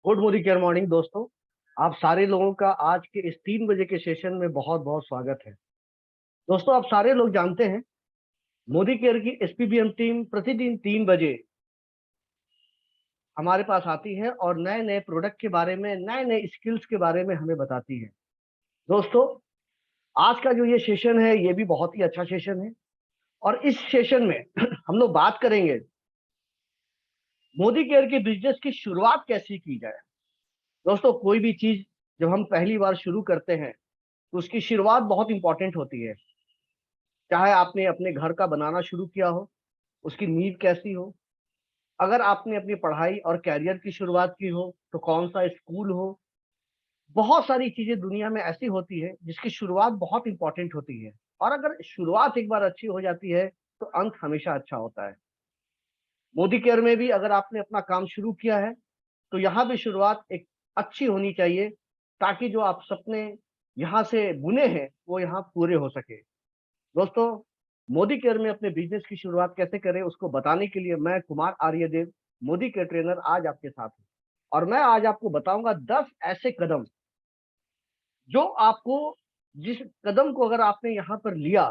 Good Modi care morning दोस्तों। आप सारे लोगों का आज के इस 3 बजे के सेशन में बहुत बहुत स्वागत है। दोस्तों, आप सारे लोग जानते हैं मोदी केयर की एसपीबीएम टीम प्रतिदिन 3 बजे हमारे पास आती है और नए नए प्रोडक्ट के बारे में, नए नए स्किल्स के बारे में हमें बताती है। दोस्तों, आज का जो ये सेशन है ये भी बहुत ही अच्छा सेशन है और इस सेशन में हम लोग बात करेंगे मोदी केयर के बिजनेस की शुरुआत कैसे की जाए। दोस्तों, कोई भी चीज जब हम पहली बार शुरू करते हैं तो उसकी शुरुआत बहुत इंपॉर्टेंट होती है। चाहे आपने अपने घर का बनाना शुरू किया हो, उसकी नींव कैसी हो, अगर आपने अपनी पढ़ाई और कैरियर की शुरुआत की हो तो कौन सा स्कूल हो। बहुत सारी चीजें दुनिया में ऐसी होती है जिसकी शुरुआत बहुत इंपॉर्टेंट होती है, और अगर शुरुआत एक बार अच्छी हो जाती है तो अंत हमेशा अच्छा होता है। मोदी केयर में भी अगर आपने अपना काम शुरू किया है तो यहाँ भी शुरुआत एक अच्छी होनी चाहिए, ताकि जो आप सपने यहाँ से बुने हैं वो यहाँ पूरे हो सके। दोस्तों, मोदी केयर में अपने बिजनेस की शुरुआत कैसे करें उसको बताने के लिए मैं कुमार आर्यदेव, मोदी केयर ट्रेनर, आज आपके साथ हूँ। और मैं आज आपको बताऊंगा 10 ऐसे कदम जो आपको, जिस कदम को अगर आपने यहाँ पर लिया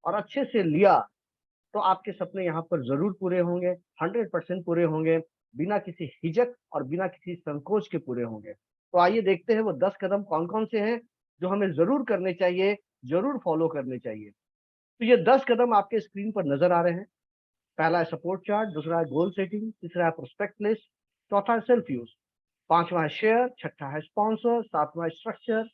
और अच्छे से लिया तो आपके सपने यहाँ पर जरूर पूरे होंगे, 100% पूरे होंगे, बिना किसी हिचक और बिना किसी संकोच के पूरे होंगे। तो आइए देखते हैं वो 10 कदम कौन कौन से हैं जो हमें जरूर करने चाहिए, जरूर फॉलो करने चाहिए। तो ये 10 कदम आपके स्क्रीन पर नजर आ रहे हैं। पहला है सपोर्ट चार्ट, दूसरा है गोल सेटिंग, तीसरा है प्रोस्पेक्ट लिस्ट, चौथा है सेल्फ यूज, पांचवा है शेयर, छठा है स्पॉन्सर, सातवां है स्ट्रक्चर,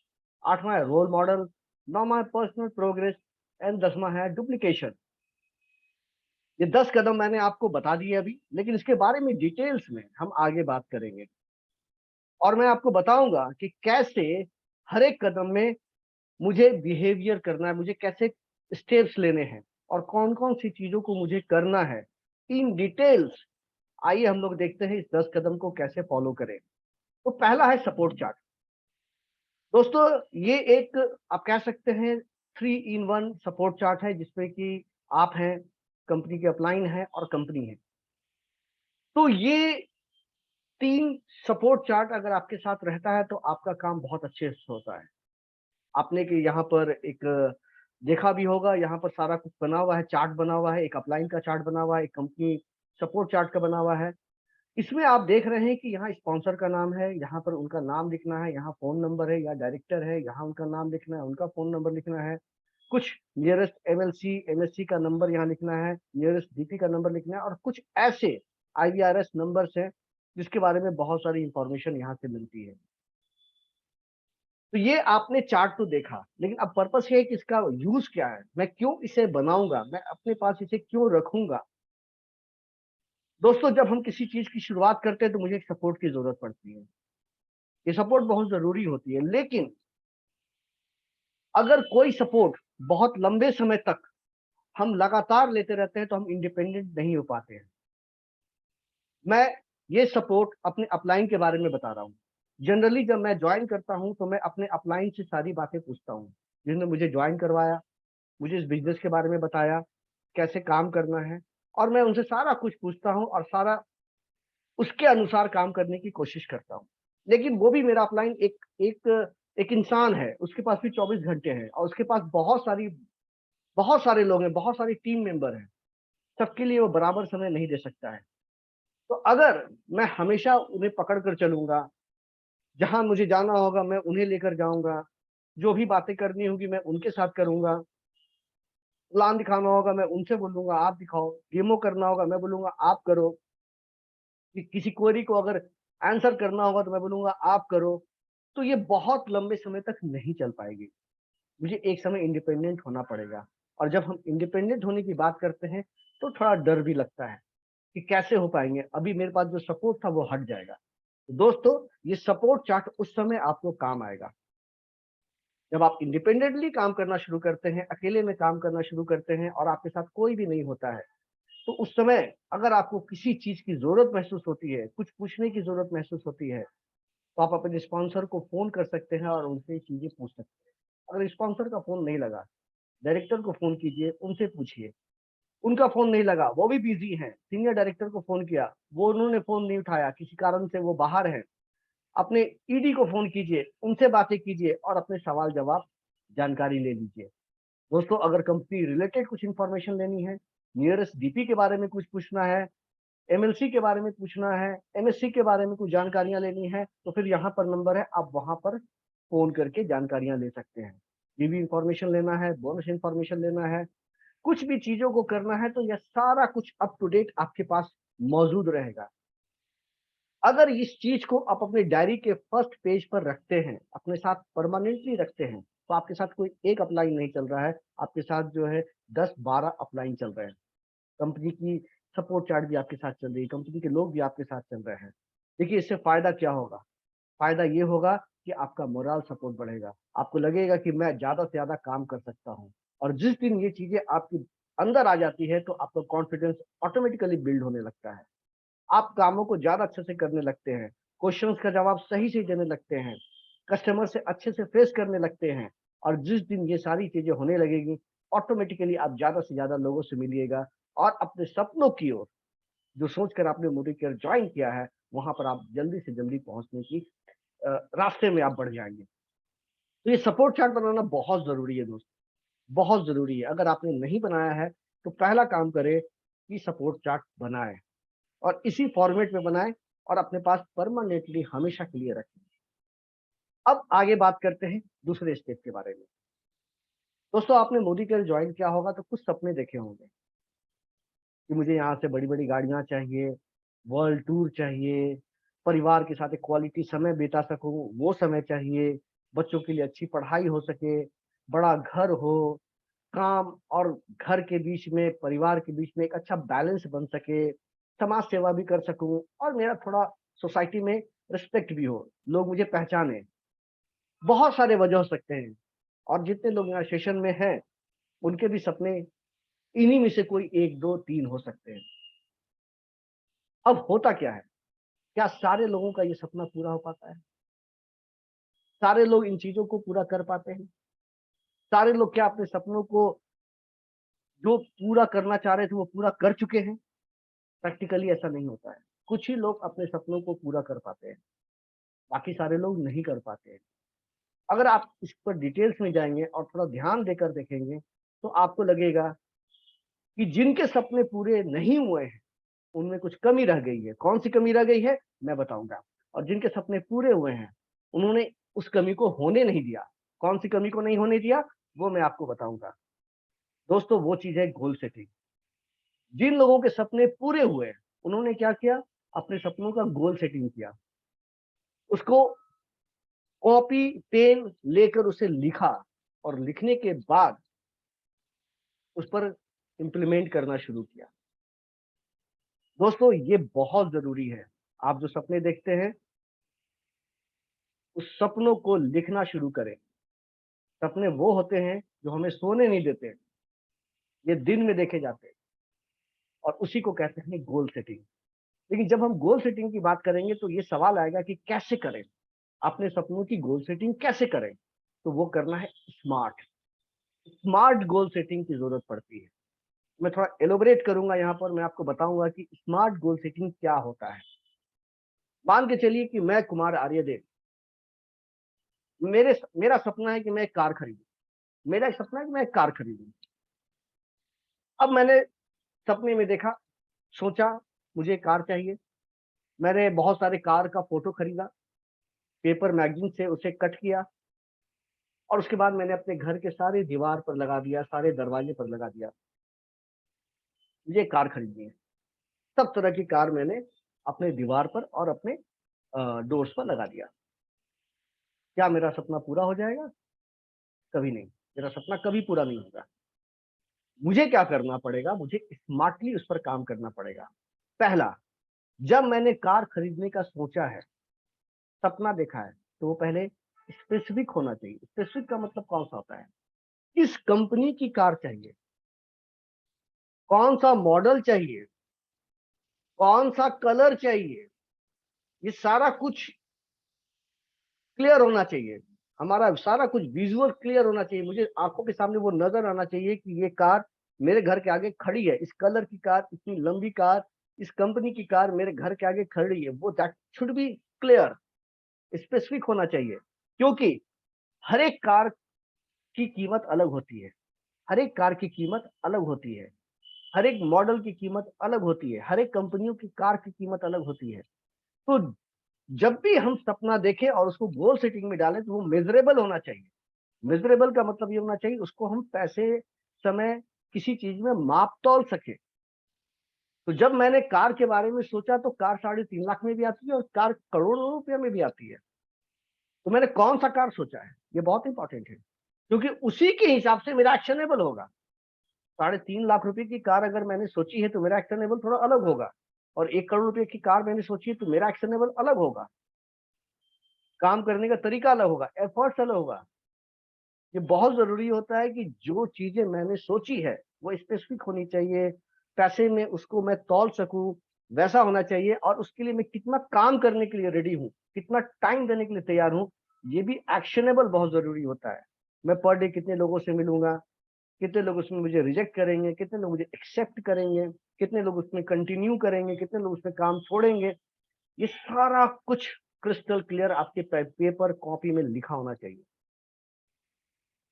आठवां है रोल मॉडल, नौवां है पर्सनल प्रोग्रेस एंड 10वां है डुप्लीकेशन। ये 10 कदम मैंने आपको बता दिए अभी, लेकिन इसके बारे में डिटेल्स में हम आगे बात करेंगे और मैं आपको बताऊंगा कि कैसे हर एक कदम में मुझे बिहेवियर करना है, मुझे कैसे स्टेप्स लेने हैं और कौन कौन सी चीजों को मुझे करना है इन डिटेल्स। आइए हम लोग देखते हैं इस 10 कदम को कैसे फॉलो करें। तो पहला है सपोर्ट चार्ट। दोस्तों, ये एक, आप कह सकते हैं, 3 in 1 सपोर्ट चार्ट है जिसमें कि आप हैं, कंपनी के अपलाइन है और कंपनी है। तो ये 3 सपोर्ट चार्ट अगर आपके साथ रहता है तो आपका काम बहुत अच्छे से होता है। आपने कि यहाँ पर एक देखा भी होगा, यहाँ पर सारा कुछ बना हुआ है, चार्ट बना हुआ है, एक अपलाइन का चार्ट बना हुआ है, एक कंपनी सपोर्ट चार्ट का बना हुआ है। इसमें आप देख रहे हैं कि यहाँ स्पॉन्सर का नाम है, यहाँ पर उनका नाम लिखना है, यहाँ फोन नंबर है, या डायरेक्टर है, यहाँ उनका नाम लिखना है, उनका फोन नंबर लिखना है, कुछ नियरेस्ट एमएलसी एमएससी का नंबर यहाँ लिखना है, नियरेस्ट डीपी का नंबर लिखना है, और कुछ ऐसे आईवीआरएस नंबर्स हैं जिसके बारे में बहुत सारी इंफॉर्मेशन यहाँ से मिलती है। तो ये आपने चार्ट तो देखा, लेकिन अब पर्पस ये है कि इसका यूज क्या है, मैं क्यों इसे बनाऊंगा, मैं अपने पास इसे क्यों रखूंगा। दोस्तों, जब हम किसी चीज की शुरुआत करते हैं तो मुझे सपोर्ट की जरूरत पड़ती है। ये सपोर्ट बहुत जरूरी होती है, लेकिन अगर कोई सपोर्ट बहुत लंबे समय तक हम लगातार लेते रहते हैं तो हम इंडिपेंडेंट नहीं हो पाते हैं। मैं ये सपोर्ट अपने अपलाइन के बारे में बता रहा हूँ। जनरली जब मैं ज्वाइन करता हूँ तो मैं अपने अपलाइन से सारी बातें पूछता हूँ, जिन्होंने मुझे ज्वाइन करवाया, मुझे इस बिजनेस के बारे में बताया, कैसे काम करना है, और मैं उनसे सारा कुछ पूछता हूँ और सारा उसके अनुसार काम करने की कोशिश करता हूँ। लेकिन वो भी मेरा अपलाइन एक एक एक इंसान है, उसके पास भी 24 घंटे हैं और उसके पास बहुत सारे लोग हैं, बहुत सारी टीम मेंबर हैं। सबके लिए वो बराबर समय नहीं दे सकता है। तो अगर मैं हमेशा उन्हें पकड़ कर चलूंगा, जहां मुझे जाना होगा मैं उन्हें लेकर जाऊंगा, जो भी बातें करनी होगी मैं उनके साथ करूंगा, प्लान दिखाना होगा मैं उनसे बोलूंगा आप दिखाओ, डेमो करना होगा मैं बोलूंगा आप करो, कि किसी क्वेरी को अगर आंसर करना होगा तो मैं बोलूंगा आप करो, तो ये बहुत लंबे समय तक नहीं चल पाएगी। मुझे एक समय इंडिपेंडेंट होना पड़ेगा। और जब हम इंडिपेंडेंट होने की बात करते हैं तो थोड़ा डर भी लगता है कि कैसे हो पाएंगे, अभी मेरे पास जो सपोर्ट था वो हट जाएगा। तो दोस्तों, ये सपोर्ट चार्ट उस समय आपको काम आएगा जब आप इंडिपेंडेंटली काम करना शुरू करते हैं, अकेले में काम करना शुरू करते हैं और आपके साथ कोई भी नहीं होता है। तो उस समय अगर आपको किसी चीज की जरूरत महसूस होती है, कुछ पूछने की जरूरत महसूस होती है, तो आप अपने स्पॉन्सर को फोन कर सकते हैं और उनसे चीजें पूछ सकते हैं। अगर स्पॉन्सर का फोन नहीं लगा, डायरेक्टर को फोन कीजिए, उनसे पूछिए। उनका फोन नहीं लगा, वो भी बिजी हैं, सीनियर डायरेक्टर को फोन किया, वो उन्होंने फोन नहीं उठाया, किसी कारण से वो बाहर है, अपने ईडी को फोन कीजिए, उनसे बातें कीजिए और अपने सवाल जवाब जानकारी ले लीजिए। दोस्तों, अगर कंपनी रिलेटेड कुछ इंफॉर्मेशन लेनी है, नियरेस्ट डीपी के बारे में कुछ पूछना है, एमएलसी के बारे में पूछना है, एमएससी के बारे में कुछ जानकारियां लेनी है, तो फिर यहाँ पर नंबर है, आप वहां पर फोन करके जानकारियां ले सकते हैं। बीवी इंफॉर्मेशन लेना है, बोनस इंफॉर्मेशन लेना है, कुछ भी चीजों को करना है, तो यह सारा कुछ अप टू डेट आपके पास मौजूद रहेगा। अगर इस चीज को आप अपने डायरी के फर्स्ट पेज पर रखते हैं, अपने साथ परमानेंटली रखते हैं, तो आपके साथ कोई एक अपलाइन नहीं चल रहा है, आपके साथ जो है 10-12 अपलाइन चल रहे हैं। कंपनी की सपोर्ट चार्ट भी आपके साथ चल रही है, कंपनी के लोग भी आपके साथ चल रहे हैं। देखिए, इससे फायदा क्या होगा? फायदा ये होगा कि आपका मोरल सपोर्ट बढ़ेगा, आपको लगेगा कि मैं ज्यादा से ज्यादा काम कर सकता हूँ। और जिस दिन ये चीजें आपके अंदर आ जाती है, तो आपका कॉन्फिडेंस ऑटोमेटिकली बिल्ड होने लगता है, आप कामों को ज्यादा अच्छे से करने लगते हैं, क्वेश्चंस का जवाब सही से देने लगते हैं, कस्टमर से अच्छे से फेस करने लगते हैं। और जिस दिन ये सारी चीजें होने लगेगी, ऑटोमेटिकली आप ज्यादा से ज्यादा लोगों से मिलिएगा और अपने सपनों की ओर, जो सोचकर आपने मोदी केयर ज्वाइन किया है, वहां पर आप जल्दी से जल्दी पहुंचने की रास्ते में आप बढ़ जाएंगे। तो ये सपोर्ट चार्ट बनाना बहुत जरूरी है दोस्तों, बहुत जरूरी है। अगर आपने नहीं बनाया है, तो पहला काम करें कि सपोर्ट चार्ट बनाएं और इसी फॉर्मेट में बनाएं और अपने पास परमानेंटली हमेशा के लिए रखें। अब आगे बात करते हैं दूसरे स्टेप के बारे में। दोस्तों, आपने मोदी केयर ज्वाइन किया होगा तो कुछ सपने देखे होंगे कि मुझे यहाँ से बड़ी बड़ी गाड़ियां चाहिए, वर्ल्ड टूर चाहिए, परिवार के साथ एक क्वालिटी समय बिता सकूं वो समय चाहिए, बच्चों के लिए अच्छी पढ़ाई हो सके, बड़ा घर हो, काम और घर के बीच में, परिवार के बीच में एक अच्छा बैलेंस बन सके, समाज सेवा भी कर सकूं और मेरा थोड़ा सोसाइटी में रिस्पेक्ट भी हो, लोग मुझे पहचाने। बहुत सारे वजह हो सकते हैं और जितने लोग यहाँ सेशन में हैं, उनके भी सपने इन्हीं में से कोई एक दो तीन हो सकते हैं। अब होता क्या है, क्या सारे लोगों का ये सपना पूरा हो पाता है? सारे लोग इन चीजों को पूरा कर पाते हैं? सारे लोग क्या अपने सपनों को जो पूरा करना चाह रहे थे वो पूरा कर चुके हैं? प्रैक्टिकली ऐसा नहीं होता है। कुछ ही लोग अपने सपनों को पूरा कर पाते हैं, बाकी सारे लोग नहीं कर पाते हैं। अगर आप इस पर डिटेल्स में जाएंगे और थोड़ा ध्यान देकर देखेंगे, तो आपको लगेगा कि जिनके सपने पूरे नहीं हुए हैं, उनमें कुछ कमी रह गई है। कौन सी कमी रह गई है, मैं बताऊंगा। और जिनके सपने पूरे हुए हैं, उन्होंने उस कमी को होने नहीं दिया। कौन सी कमी को नहीं होने दिया, वो मैं आपको बताऊंगा। दोस्तों, वो चीज है गोल सेटिंग। जिन लोगों के सपने पूरे हुए हैं, उन्होंने क्या किया, अपने सपनों का गोल सेटिंग किया, उसको कॉपी पेन लेकर उसे लिखा और लिखने के बाद उस पर इंप्लीमेंट करना शुरू किया। दोस्तों, ये बहुत जरूरी है। आप जो सपने देखते हैं, उस सपनों को लिखना शुरू करें। सपने वो होते हैं जो हमें सोने नहीं देते, ये दिन में देखे जाते हैं और उसी को कहते हैं गोल सेटिंग। लेकिन जब हम गोल सेटिंग की बात करेंगे, तो ये सवाल आएगा कि कैसे करें, अपने सपनों की गोल सेटिंग कैसे करें? तो वो करना है स्मार्ट। स्मार्ट गोल सेटिंग की जरूरत पड़ती है। मैं थोड़ा एलोबरेट करूंगा यहाँ पर, मैं आपको बताऊंगा कि स्मार्ट गोल सेटिंग क्या होता है। मान के चलिए कि मैं कुमार आर्यदेव, मेरा सपना है कि मैं एक कार खरीदूं। मेरा एक सपना है कि मैं एक कार खरीदूं। अब मैंने सपने में देखा, सोचा मुझे कार चाहिए। मैंने बहुत सारे कार का फोटो खरीदा, पेपर मैगजीन से उसे कट किया और उसके बाद मैंने अपने घर के सारे दीवार पर लगा दिया, सारे दरवाजे पर लगा दिया। मुझे कार खरीदनी है। सब तरह की कार मैंने अपने दीवार पर और अपने डोर्स पर लगा दिया। क्या मेरा सपना पूरा हो जाएगा? कभी नहीं। मेरा सपना कभी पूरा नहीं होगा। मुझे क्या करना पड़ेगा, मुझे स्मार्टली उस पर काम करना पड़ेगा। पहला, जब मैंने कार खरीदने का सोचा है, सपना देखा है, तो वो पहले स्पेसिफिक होना चाहिए। स्पेसिफिक का मतलब कौन सा होता है, किस कंपनी की कार चाहिए, कौन सा मॉडल चाहिए, कौन सा कलर चाहिए, ये सारा कुछ क्लियर होना चाहिए। हमारा सारा कुछ विजुअल क्लियर होना चाहिए। मुझे आंखों के सामने वो नजर आना चाहिए कि ये कार मेरे घर के आगे खड़ी है, इस कलर की कार, इतनी लंबी कार, इस कंपनी की कार मेरे घर के आगे खड़ी है। वो that should be clear. Specific होना चाहिए, क्योंकि हर एक कार की कीमत अलग होती है, हर एक कार की कीमत अलग होती है, हर एक मॉडल की कीमत अलग होती है, हर एक कंपनियों की कार की कीमत अलग होती है। तो जब भी हम सपना देखें और उसको गोल सेटिंग में डालें तो वो मेजरेबल होना चाहिए। मेजरेबल का मतलब ये होना चाहिए उसको हम पैसे, समय, किसी चीज में माप तौल सके। तो जब मैंने कार के बारे में सोचा तो कार 3.5 लाख में भी आती है और कार करोड़ों रुपए में भी आती है। तो मैंने कौन सा कार सोचा है, ये बहुत इंपॉर्टेंट है, क्योंकि उसी के हिसाब से मेरा एक्शनेबल होगा। 3.5 लाख रुपए की कार अगर मैंने सोची है तो मेरा एक्शनेबल थोड़ा अलग होगा, और 1 करोड़ रुपए की कार मैंने सोची है तो मेरा एक्शनेबल अलग होगा, काम करने का तरीका अलग होगा, एफर्ट्स अलग होगा। ये बहुत जरूरी होता है कि जो चीजें मैंने सोची है वो स्पेसिफिक होनी चाहिए, पैसे में उसको मैं तौल सकूं, वैसा होना चाहिए, और उसके लिए मैं कितना काम करने के लिए रेडी हूं, कितना टाइम देने के लिए तैयार हूं, ये भी एक्शनेबल बहुत जरूरी होता है। मैं पर डे कितने लोगों से मिलूंगा, कितने लोग उसमें मुझे रिजेक्ट करेंगे, कितने लोग मुझे एक्सेप्ट करेंगे, कितने लोग उसमें कंटिन्यू करेंगे, कितने लोग उसमें काम छोड़ेंगे, ये सारा कुछ क्रिस्टल क्लियर आपके पेपर कॉपी में लिखा होना चाहिए।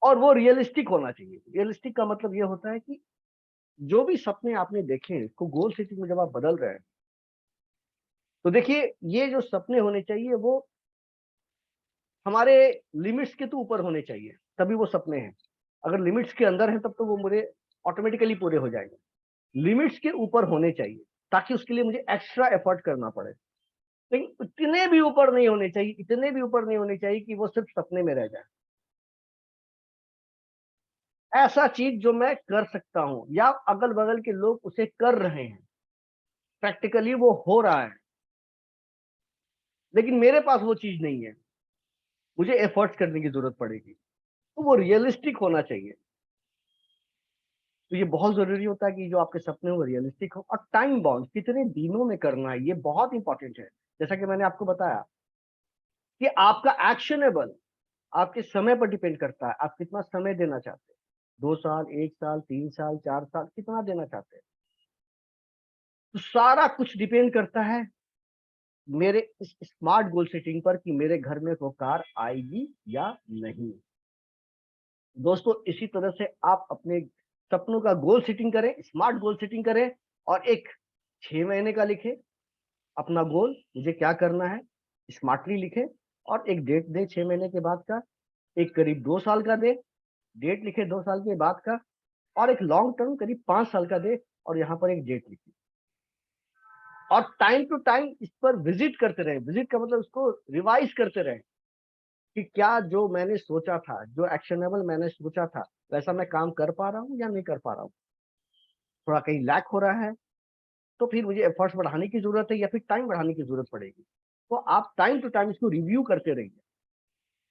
और वो रियलिस्टिक होना चाहिए। रियलिस्टिक का मतलब ये होता है कि जो भी सपने आपने देखे इसको गोल सेटिंग में जब आप बदल रहे हैं तो देखिए, ये जो सपने होने चाहिए वो हमारे लिमिट्स के तो ऊपर होने चाहिए, तभी वो सपने हैं। अगर लिमिट्स के अंदर है तब तो वो मुझे ऑटोमेटिकली पूरे हो जाएंगे। लिमिट्स के ऊपर होने चाहिए ताकि उसके लिए मुझे एक्स्ट्रा एफर्ट करना पड़े, लेकिन इतने भी ऊपर नहीं होने चाहिए, इतने भी ऊपर नहीं होने चाहिए कि वो सिर्फ सपने में रह जाए। ऐसा चीज जो मैं कर सकता हूं या अगल बगल के लोग उसे कर रहे हैं, प्रैक्टिकली वो हो रहा है, लेकिन मेरे पास वो चीज नहीं है, मुझे एफर्ट्स करने की जरूरत पड़ेगी, तो वो रियलिस्टिक होना चाहिए। तो ये बहुत जरूरी होता है कि जो आपके सपने हो वो रियलिस्टिक हो, और टाइम बाउंड, कितने दिनों में करना है, ये बहुत इंपॉर्टेंट है। जैसा कि मैंने आपको बताया कि आपका एक्शनेबल आपके समय पर डिपेंड करता है, आप कितना समय देना चाहते हैं, 2 साल, 1 साल, 3 साल, 4 साल, कितना देना चाहते हैं। तो सारा कुछ डिपेंड करता है मेरे इस स्मार्ट गोल सेटिंग पर कि मेरे घर में वो कार आएगी या नहीं। दोस्तों, इसी तरह से आप अपने सपनों का गोल सेटिंग करें, स्मार्ट गोल सेटिंग करें, और एक 6 महीने का लिखे अपना गोल, मुझे क्या करना है, स्मार्टली लिखे, और एक डेट दे 6 महीने के बाद का, एक करीब 2 साल का दे, डेट लिखे 2 साल के बाद का, और एक लॉन्ग टर्म करीब 5 साल का दे, और यहाँ पर एक डेट लिखी, और टाइम टू टाइम इस पर विजिट करते रहे। विजिट का मतलब उसको रिवाइज करते रहे कि क्या जो मैंने सोचा था, जो एक्शनेबल मैंने सोचा था, वैसा मैं काम कर पा रहा हूँ या नहीं कर पा रहा हूँ, थोड़ा कहीं लैक हो रहा है तो फिर मुझे एफर्ट्स बढ़ाने की जरूरत है या फिर टाइम बढ़ाने की जरूरत पड़ेगी। तो आप टाइम टू टाइम इसको रिव्यू करते रहिए,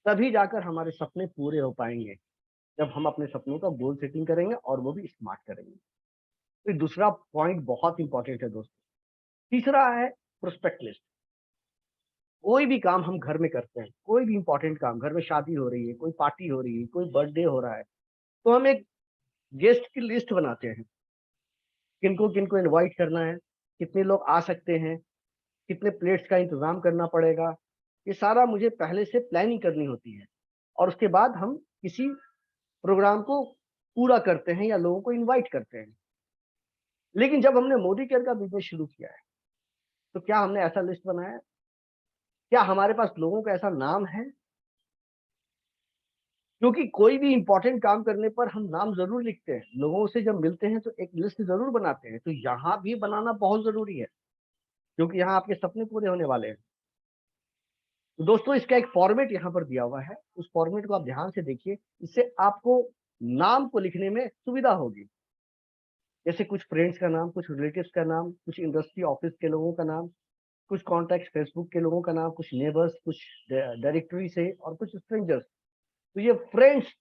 तभी जाकर हमारे सपने पूरे हो पाएंगे, जब हम अपने सपनों का गोल सेटिंग करेंगे और वो भी स्मार्ट करेंगे। तो दूसरा पॉइंट बहुत इंपॉर्टेंट है दोस्तों। तीसरा है प्रोस्पेक्ट लिस्ट। कोई भी काम हम घर में करते हैं, कोई भी इंपॉर्टेंट काम, घर में शादी हो रही है, कोई पार्टी हो रही है, कोई बर्थडे हो रहा है, तो हम एक गेस्ट की लिस्ट बनाते हैं, किनको किनको इनवाइट करना है, कितने लोग आ सकते हैं, कितने प्लेट्स का इंतजाम करना पड़ेगा, ये सारा मुझे पहले से प्लानिंग करनी होती है, और उसके बाद हम किसी प्रोग्राम को पूरा करते हैं या लोगों को इनवाइट करते हैं। लेकिन जब हमने मोदी केयर का बिजनेस शुरू किया है तो क्या हमने ऐसा लिस्ट बनाया है? क्या हमारे पास लोगों का ऐसा नाम है? क्योंकि कोई भी इंपॉर्टेंट काम करने पर हम नाम जरूर लिखते हैं, लोगों से जब मिलते हैं तो एक लिस्ट जरूर बनाते हैं, तो यहाँ भी बनाना बहुत जरूरी है, क्योंकि यहाँ आपके सपने पूरे होने वाले हैं। तो दोस्तों, इसका एक फॉर्मेट यहाँ पर दिया हुआ है, उस फॉर्मेट को आप ध्यान से देखिए, इससे आपको नाम को लिखने में सुविधा होगी। जैसे कुछ फ्रेंड्स का नाम, कुछ रिलेटिव्स का नाम, कुछ इंडस्ट्री ऑफिस के लोगों का नाम, कुछ कॉन्टैक्ट फेसबुक के लोगों का नाम, कुछ नेबर्स, कुछ डायरेक्टरी से, और कुछ स्ट्रेंजर्स। तो ये फ्रेंड्स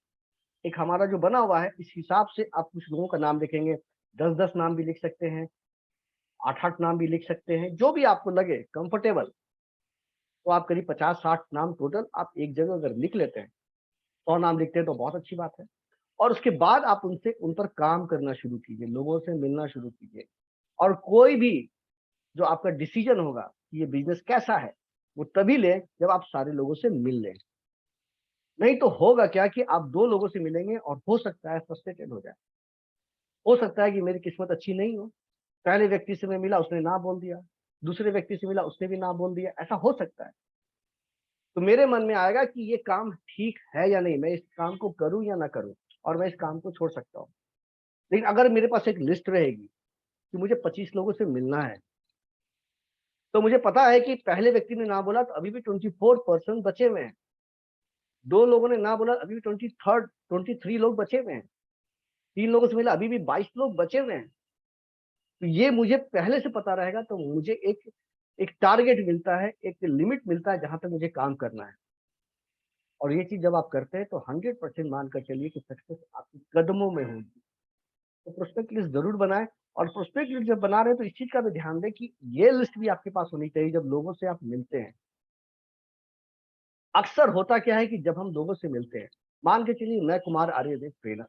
एक हमारा जो बना हुआ है, इस हिसाब से आप कुछ लोगों का नाम लिखेंगे। 10-10 नाम भी लिख सकते हैं, 8-8 नाम भी लिख सकते हैं, जो भी आपको लगे कंफर्टेबल। तो आप करीब 50-60 नाम टोटल आप एक जगह अगर लिख लेते हैं, 100 नाम लिखते हैं तो बहुत अच्छी बात है। और उसके बाद आप उनसे उन पर काम करना शुरू कीजिए, लोगों से मिलना शुरू कीजिए, और कोई भी जो आपका डिसीजन होगा कि ये बिजनेस कैसा है, वो तभी लें जब आप सारे लोगों से मिल लें। नहीं तो होगा क्या कि आप 2 लोगों से मिलेंगे और हो सकता है फ्रस्ट्रेटेड हो जाए। हो सकता है कि मेरी किस्मत अच्छी नहीं हो, पहले व्यक्ति से मैं मिला उसने ना बोल दिया, दूसरे व्यक्ति से मिला उसने भी ना बोल दिया, ऐसा हो सकता है। तो मेरे मन में आएगा कि ये काम ठीक है या नहीं, मैं इस काम को करूँ या ना करूँ, और मैं इस काम को छोड़ सकता हूँ। लेकिन अगर मेरे पास एक लिस्ट रहेगी कि मुझे 25 लोगों से मिलना है, तो मुझे पता है कि पहले व्यक्ति ने ना बोला तो अभी भी 24 पर्सन बचे हुए हैं। 2 लोगों ने ना बोला अभी भी 23 लोग बचे हुए हैं। 3 लोगों से मिला अभी भी 22 लोग बचे हुए हैं। तो ये मुझे पहले से पता रहेगा तो मुझे एक एक टारगेट मिलता है, एक लिमिट मिलता है जहाँ तक मुझे काम करना है। और ये चीज़ जब आप करते हैं तो 100% मान कर चलिए कि सक्सेस आपके कदमों में होगी। तो प्रोस्पेक्ट लिस्ट ज़रूर बनाएँ, और प्रोस्पेक्ट लिस्ट जब बना रहे हैं तो इस चीज़ का भी ध्यान दें कि ये लिस्ट भी आपके पास होनी चाहिए जब लोगों से आप मिलते हैं। अक्सर होता क्या है कि जब हम लोगों से मिलते हैं, मान के चलिए मैं कुमार आर्यदेव ट्रेनर,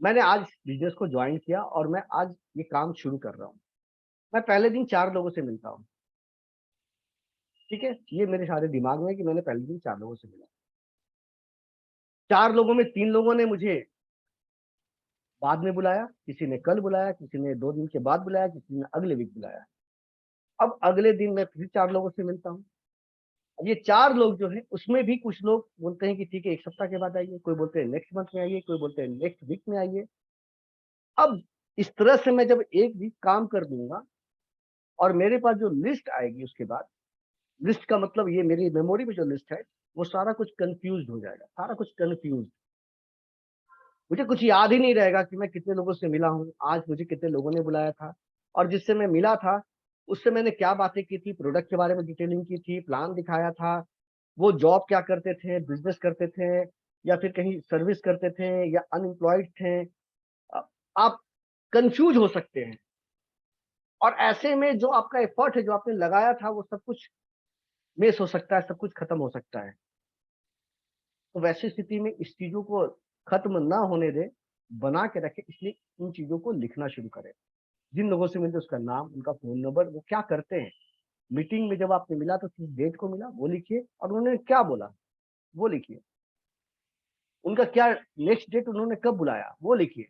मैंने आज बिज़नेस को जॉइन किया और मैं आज ये काम शुरू कर रहा हूँ। मैं पहले दिन 4 लोगों से मिलता हूँ, ठीक है? ये मेरे सारे दिमाग में है कि मैंने पहले दिन 4 लोगों से मिला। 4 लोगों में 3 लोगों ने मुझे बाद में बुलाया, किसी ने कल बुलाया, किसी ने 2 दिन के बाद बुलाया, किसी ने अगले वीक बुलाया। अब अगले दिन मैं फिर 4 लोगों से मिलता हूँ। अब ये 4 लोग जो हैं, उसमें भी कुछ लोग बोलते हैं कि ठीक है 1 सप्ताह के बाद आइए, कोई बोलते हैं नेक्स्ट मंथ में आइए, कोई बोलते हैं नेक्स्ट वीक में आइए। अब इस तरह से मैं जब 1 वीक काम कर दूँगा और मेरे पास जो लिस्ट आएगी उसके बाद, लिस्ट का मतलब ये मेरी मेमोरी में जो लिस्ट है, वो सारा कुछ कन्फ्यूज़्ड हो जाएगा, सारा कुछ कन्फ्यूज़्ड। मुझे कुछ याद ही नहीं रहेगा कि मैं कितने लोगों से मिला हूँ, आज मुझे कितने लोगों ने बुलाया था, और जिससे मैं मिला था, उससे मैंने क्या बातें की थी, प्रोडक्ट के बारे में डिटेलिंग की थी, प्लान दिखाया था, वो जॉब क्या करते थे, बिज़नेस करते थे या फिर कहीं सर्विस करते थे या अनएम्प्लॉयड थे। अ, आप कन्फ्यूज़ हो सकते हैं, और ऐसे में जो आपका एफर्ट है, जो आपने लगाया था, वो सब कुछ मिस हो सकता है, सब कुछ खत्म हो सकता है। तो वैसी स्थिति में इस चीज़ों को खत्म ना होने दें, बना के रखें, इसलिए इन चीज़ों को लिखना शुरू करें। जिन लोगों से मिलते उसका नाम, उनका फ़ोन नंबर, वो क्या करते हैं। मीटिंग में जब आपने मिला तो किस डेट को मिला वो लिखिए, और उन्होंने क्या बोला वो लिखिए। उनका क्या नेक्स्ट डेट, उन्होंने कब बुलाया वो लिखिए।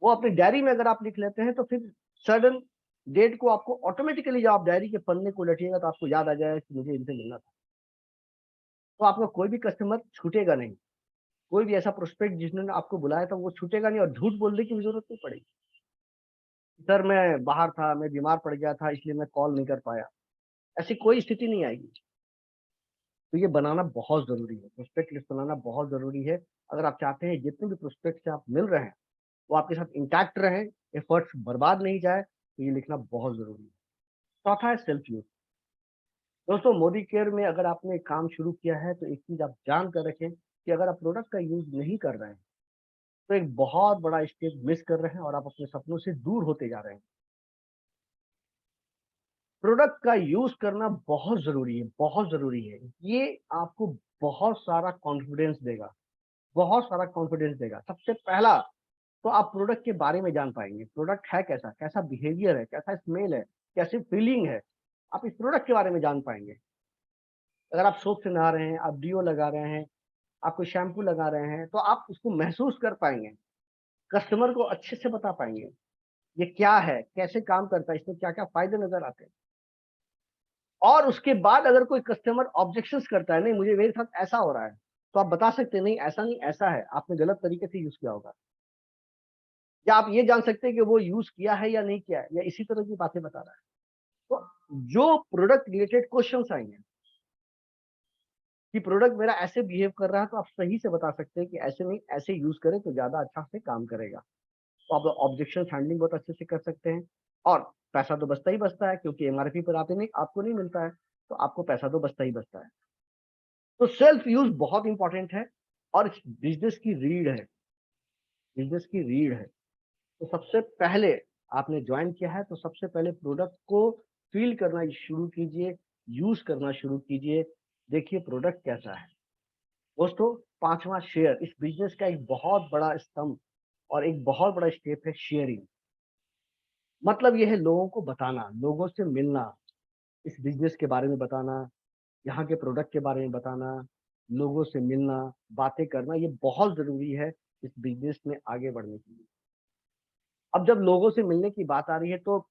वो अपनी डायरी में अगर आप लिख लेते हैं तो फिर सडन डेट को आपको ऑटोमेटिकली जब आप डायरी के पन्ने को उलटिएगा तो आपको याद आ जाएगा कि मुझे इनसे मिलना था। तो आपका कोई भी कस्टमर छूटेगा नहीं। कोई भी ऐसा प्रोस्पेक्ट जिन्होंने आपको बुलाया था वो छूटेगा नहीं, और झूठ बोलने की भी ज़रूरत नहीं पड़ेगी। सर मैं बाहर था, मैं बीमार पड़ गया था इसलिए मैं कॉल नहीं कर पाया। ऐसी कोई स्थिति नहीं आएगी। तो ये बनाना बहुत ज़रूरी है, प्रोस्पेक्ट लिस्ट बनाना बहुत ज़रूरी है। अगर आप चाहते हैं जितने भी प्रोस्पेक्ट से आप मिल रहे हैं, वो आपके साथ इंटैक्ट रहें, एफर्ट्स बर्बाद नहीं जाए, तो ये लिखना बहुत ज़रूरी है। चौथा है सेल्फ यूज़। दोस्तों मोदी केयर में अगर आपने काम शुरू किया है तो एक चीज़ आप जान कर रखें कि अगर आप प्रोडक्ट का यूज़ नहीं कर रहे हैं, तो एक बहुत बड़ा स्टेप मिस कर रहे हैं और आप अपने सपनों से दूर होते जा रहे हैं। प्रोडक्ट का यूज़ करना बहुत ज़रूरी है, बहुत ज़रूरी है। ये आपको बहुत सारा कॉन्फिडेंस देगा, बहुत सारा कॉन्फिडेंस देगा। सबसे पहला तो आप प्रोडक्ट के बारे में जान पाएँगे, प्रोडक्ट है कैसा, कैसा बिहेवियर है, कैसा स्मेल है, कैसी फीलिंग है, आप इस प्रोडक्ट के बारे में जान पाएँगे। अगर आप सोप से नहा रहे हैं, आप डिओ लगा रहे हैं, आप कोई शैम्पू लगा रहे हैं, तो आप उसको महसूस कर पाएँगे, कस्टमर को अच्छे से बता पाएँगे, ये क्या है, कैसे काम करता है, इसमें क्या-क्या फ़ायदे नज़र आते हैं। और उसके बाद अगर कोई कस्टमर ऑब्जेक्शंस करता है, नहीं मुझे मेरे साथ ऐसा हो रहा है, तो आप बता सकते हैं नहीं ऐसा नहीं, ऐसा है, आपने गलत तरीके से यूज़ किया होगा। या आप ये जान सकते हैं कि वो यूज़ किया है या नहीं किया है, या इसी तरह की बातें बता रहा है। तो जो प्रोडक्ट रिलेटेड क्वेश्चन्स आएँगे कि प्रोडक्ट मेरा ऐसे बिहेव कर रहा है, तो आप सही से बता सकते हैं कि ऐसे नहीं, ऐसे यूज़ करें तो ज़्यादा अच्छा से काम करेगा। तो आप ऑब्जेक्शंस हैंडलिंग बहुत अच्छे से कर सकते हैं, और पैसा तो बचता ही बचता है क्योंकि एमआरपी पर आते नहीं आपको नहीं मिलता है, तो आपको पैसा तो बचता ही बचता है। तो सेल्फ यूज़ बहुत इम्पोर्टेंट है, और बिज़नेस की रीढ़ है, बिज़नेस की रीढ़ है। तो सबसे पहले आपने जॉइन किया है तो सबसे पहले प्रोडक्ट को फ़ील करना शुरू कीजिए, यूज़ करना शुरू कीजिए, देखिए प्रोडक्ट कैसा है। दोस्तों 5वां शेयर, इस बिज़नेस का एक बहुत बड़ा स्तंभ और एक बहुत बड़ा स्टेप है शेयरिंग। मतलब ये है लोगों को बताना, लोगों से मिलना, इस बिजनेस के बारे में बताना, यहाँ के प्रोडक्ट के बारे में बताना, लोगों से मिलना, बातें करना, ये बहुत ज़रूरी है इस बिजनेस में आगे बढ़ने के लिए। अब जब लोगों से मिलने की बात आ रही है तो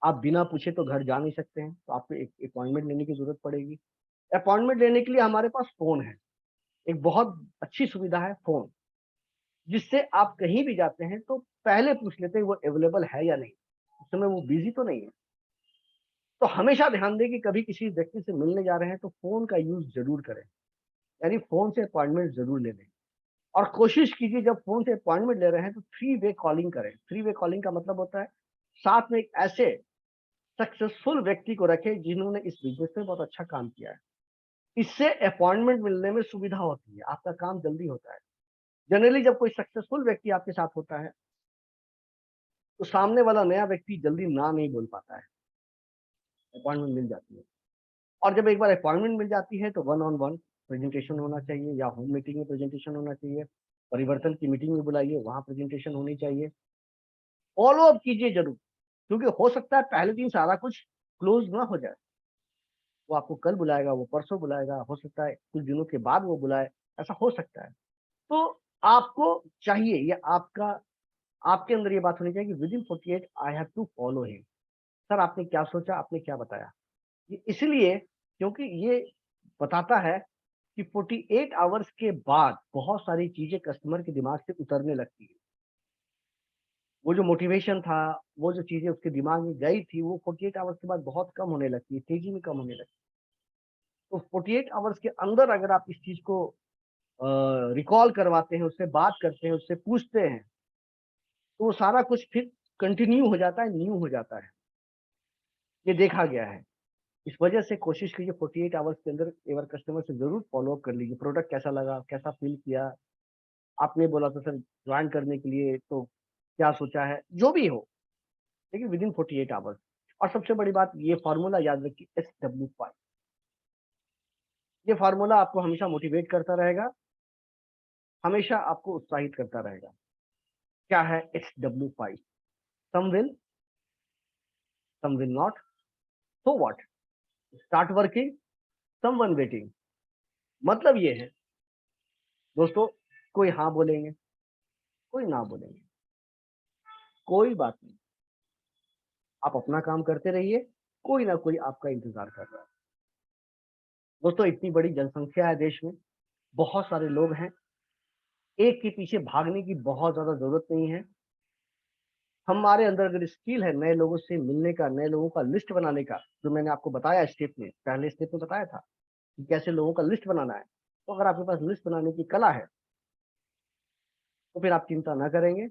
आप बिना पूछे तो घर जा नहीं सकते हैं, तो आपको एक अपॉइंटमेंट लेने की ज़रूरत पड़ेगी। अपॉइंटमेंट लेने के लिए हमारे पास फ़ोन है, एक बहुत अच्छी सुविधा है फ़ोन, जिससे आप कहीं भी जाते हैं तो पहले पूछ लेते हैं वो अवेलेबल है या नहीं, उस समय वो बिज़ी तो नहीं है। तो हमेशा ध्यान दें कि कभी किसी व्यक्ति से मिलने जा रहे हैं तो फ़ोन का यूज़ ज़रूर करें, यानी फ़ोन से अपॉइंटमेंट ज़रूर ले लें। और कोशिश कीजिए जब फ़ोन से अपॉइंटमेंट ले रहे हैं तो थ्री वे कॉलिंग करें। थ्री वे कॉलिंग का मतलब होता है साथ में एक ऐसे सक्सेसफुल व्यक्ति को रखें जिन्होंने इस बिज़नेस में बहुत अच्छा काम किया है। इससे अपॉइंटमेंट मिलने में सुविधा होती है, आपका काम जल्दी होता है। जनरली जब कोई सक्सेसफुल व्यक्ति आपके साथ होता है, तो सामने वाला नया व्यक्ति जल्दी ना नहीं बोल पाता है, अपॉइंटमेंट मिल जाती है। और जब एक बार अपॉइंटमेंट मिल जाती है तो वन ऑन वन प्रेजेंटेशन होना चाहिए या होम मीटिंग में प्रेजेंटेशन होना चाहिए, परिवर्तन की मीटिंग में बुलाइए, वहाँ प्रेजेंटेशन होनी चाहिए। फॉलो अप कीजिए ज़रूर, क्योंकि हो सकता है पहले दिन सारा कुछ क्लोज़ ना हो जाए। वो आपको कल बुलाएगा, वो परसों बुलाएगा, हो सकता है कुछ दिनों के बाद वो बुलाए, ऐसा हो सकता है। तो आपको चाहिए ये आपका आपके अंदर ये बात होनी चाहिए कि within 48 I have to follow him. Sir आपने क्या सोचा, आपने क्या बताया? ये इसलिए क्योंकि ये बताता है कि 48 आवर्स के बाद बहुत सारी चीज़ें कस्टमर के दिमाग से उतरने लगती है। वो जो मोटिवेशन था, वो जो चीज़ें उसके दिमाग में गई थी, वो 48 आवर्स के बाद बहुत कम होने लगती है, तेज़ी में कम होने लगती है। तो 48 आवर्स के अंदर अगर आप इस चीज़ को रिकॉल करवाते हैं, उससे बात करते हैं, उससे पूछते हैं, तो वो सारा कुछ फिर कंटिन्यू हो जाता है, न्यू हो जाता है। ये देखा गया है। इस वजह से कोशिश कीजिए 48 आवर्स के अंदर एक बार कस्टमर से ज़रूर फ़ॉलो अप कर लीजिए। प्रोडक्ट कैसा लगा? कैसा फ़ील किया? आपने बोला था सर जॉइन करने के लिए तो क्या सोचा है? जो भी हो, लेकिन विदिन 48 आवर्स। और सबसे बड़ी बात ये फ़ॉर्मूला याद रखिए SW5। ये फ़ॉर्मूला आपको हमेशा मोटिवेट करता रहेगा, हमेशा आपको उत्साहित करता रहेगा। क्या है SW5? Some will, some will not, so what? Start working, someone waiting. मतलब ये है दोस्तों, कोई हाँ बोलेंगे, कोई ना बोलेंगे, कोई बात नहीं। आप अपना काम करते रहिए, कोई ना कोई आपका इंतज़ार कर रहा है। दोस्तों इतनी बड़ी जनसंख्या है देश में, बहुत सारे लोग हैं, एक के पीछे भागने की बहुत ज़्यादा ज़रूरत नहीं है। हमारे अंदर अगर स्किल है नए लोगों से मिलने का, नए लोगों का लिस्ट बनाने का, जो मैंने आपको बताया स्टेप में, पहले स्टेप में बताया था कि कैसे लोगों का लिस्ट बनाना है। तो अगर आपके पास लिस्ट बनाने की कला है, तो फिर आप चिंता ना करेंगे,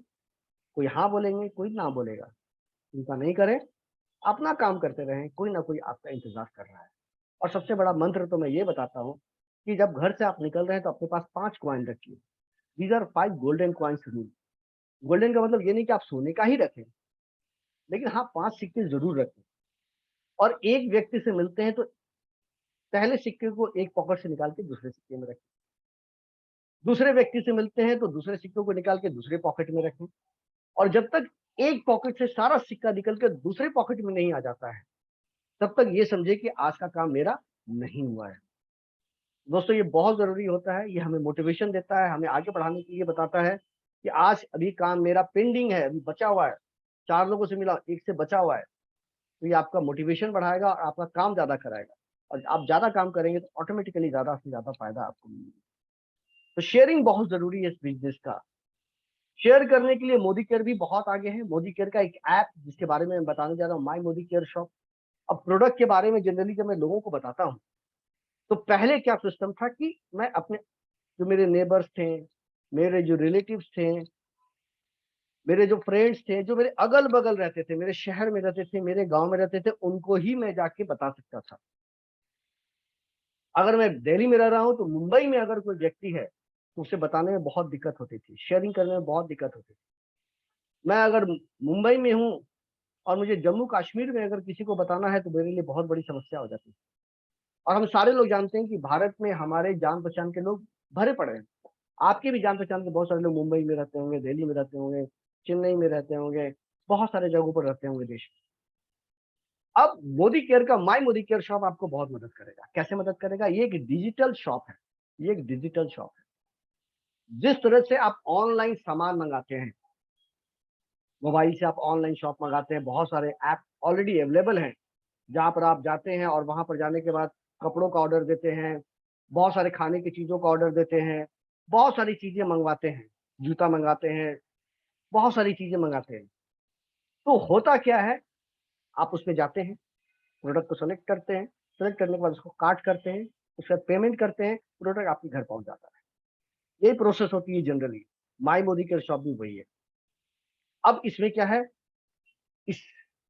कोई हाँ बोलेंगे, कोई ना बोलेगा। चिंता नहीं करें, अपना काम करते रहें, कोई ना कोई आपका इंतज़ार कर रहा है। और सबसे बड़ा मंत्र तो मैं ये बताता हूँ कि जब घर से आप निकल रहे हैं तो अपने पास 5 कॉइन रखिए। These are 5 golden coins rule. Golden का मतलब ये नहीं कि आप सोने का ही रखें, लेकिन हाँ 5 सिक्के ज़रूर रखें। और एक व्यक्ति से मिलते हैं तो पहले सिक्के को एक पॉकेट से निकाल के दूसरे सिक्के में रखें। दूसरे व्यक्ति से मिलते हैं तो दूसरे सिक्कों को निकाल के दूसरे पॉकेट में रखें। और जब तक एक पॉकेट से सारा सिक्का निकल के दूसरे पॉकेट में नहीं आ जाता है, तब तक ये समझिए कि आज का काम मेरा नहीं हुआ है। दोस्तों ये बहुत ज़रूरी होता है, ये हमें मोटिवेशन देता है, हमें आगे बढ़ाने के लिए बताता है कि आज अभी काम मेरा पेंडिंग है, अभी बचा हुआ है। 4 लोगों से मिला, 1 से बचा हुआ है, तो ये आपका मोटिवेशन बढ़ाएगा और आपका काम ज़्यादा कराएगा। और आप ज़्यादा काम करेंगे तो ऑटोमेटिकली ज़्यादा से ज़्यादा फ़ायदा आपको मिलेगा। तो शेयरिंग बहुत ज़रूरी है इस बिज़नेस का। शेयर करने के लिए मोदी केयर भी बहुत आगे है। मोदी केयर का एक ऐप जिसके बारे में मैं बताने जा रहा हूँ, माय मोदी केयर शॉप। अब प्रोडक्ट के बारे में जनरली जब मैं लोगों को बताता हूँ, तो पहले क्या सिस्टम था कि मैं अपने जो मेरे नेबर्स थे, मेरे जो रिलेटिव्स थे, मेरे जो फ्रेंड्स थे, जो मेरे अगल-बगल रहते थे, मेरे शहर में रहते थे, मेरे गाँव में रहते थे, उनको ही मैं जाके बता सकता था। अगर मैं दिल्ली में रह रहा हूँ, तो मुंबई में अगर कोई व्यक्ति है, तो उसे बताने में बहुत दिक्कत होती थी, शेयरिंग करने में बहुत दिक्कत होती थी। मैं अगर मुंबई में हूँ और मुझे जम्मू-कश्मीर में अगर किसी को बताना है, तो मेरे लिए बहुत बड़ी समस्या हो जाती है। और हम सारे लोग जानते हैं कि भारत में हमारे जान-पहचान के लोग भरे पड़े हैं। आपके भी जान-पहचान के बहुत सारे लोग मुंबई में रहते होंगे, दिल्ली में रहते होंगे, चेन्नई में रहते होंगे, बहुत सारे जगहों पर रहते होंगे देश में। अब मोदी केयर का माई मोदी केयर शॉप आपको बहुत मदद करेगा। कैसे मदद करेगा? ये एक डिजिटल शॉप है, ये एक डिजिटल शॉप है। जिस तरह से आप ऑनलाइन सामान मंगाते हैं, मोबाइल से आप ऑनलाइन शॉप मंगाते हैं, बहुत सारे ऐप ऑलरेडी अवेलेबल हैं जहाँ पर आप जाते हैं और वहां पर जाने के बाद कपड़ों का ऑर्डर देते हैं, बहुत सारे खाने की चीजों का ऑर्डर देते हैं, बहुत सारी चीजें मंगवाते हैं, जूता मंगाते हैं, बहुत सारी चीजें मंगाते हैं। तो होता क्या है, आप उसमें जाते हैं, प्रोडक्ट को सेलेक्ट करते हैं, सेलेक्ट करने के बाद उसको कार्ट करते हैं, उसके बाद पेमेंट करते हैं, प्रोडक्ट आपके घर पहुंच जाता है। यही प्रोसेस होती है जनरली। माई मोदी केयर शॉप भी वही है। अब इसमें क्या है, इस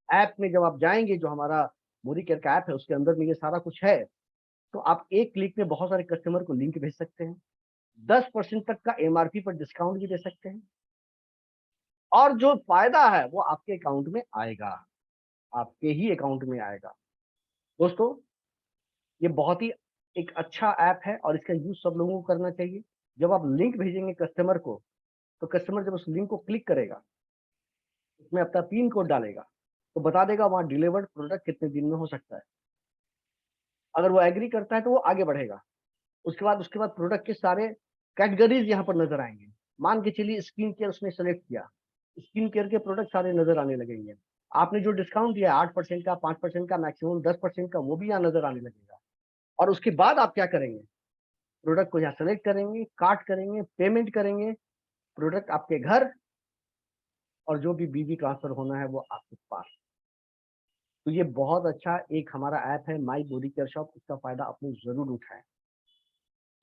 ऐप में जब आप जाएंगे, जो हमारा मोदी केयर का ऐप है उसके अंदर में ये सारा कुछ है, तो आप एक क्लिक में बहुत सारे कस्टमर को लिंक भेज सकते हैं, 10% तक का एमआरपी पर डिस्काउंट भी दे सकते हैं, और जो फायदा है वो आपके अकाउंट में आएगा, आपके ही अकाउंट में आएगा। दोस्तों, ये बहुत ही एक अच्छा ऐप है और इसका यूज सब लोगों को करना चाहिए। जब आप लिंक भेजेंगे कस्टमर को, तो कस्टमर जब उस लिंक को क्लिक करेगा, उसमें अपना पिन कोड डालेगा, तो बता देगा वहां डिलीवर्ड प्रोडक्ट कितने दिन में हो सकता है। अगर वो एग्री करता है तो वो आगे बढ़ेगा। उसके बाद प्रोडक्ट के सारे कैटेगरीज यहाँ पर नजर आएंगे। मान के चलिए स्किन केयर उसने सेलेक्ट किया, स्किन केयर के प्रोडक्ट सारे नजर आने लगेंगे। आपने जो डिस्काउंट दिया 8% का, 5% का, मैक्सिमम 10% का, वो भी यहाँ नजर आने लगेगा। और उसके बाद आप क्या करेंगे, प्रोडक्ट को यहाँ सेलेक्ट करेंगे, कार्ट करेंगे, पेमेंट करेंगे, प्रोडक्ट आपके घर, और जो भी बीबी ट्रांसफर होना है वो आपके पास। तो ये बहुत अच्छा एक हमारा ऐप है माई बॉडी केयर शॉप, इसका फायदा अपने जरूर उठाएं।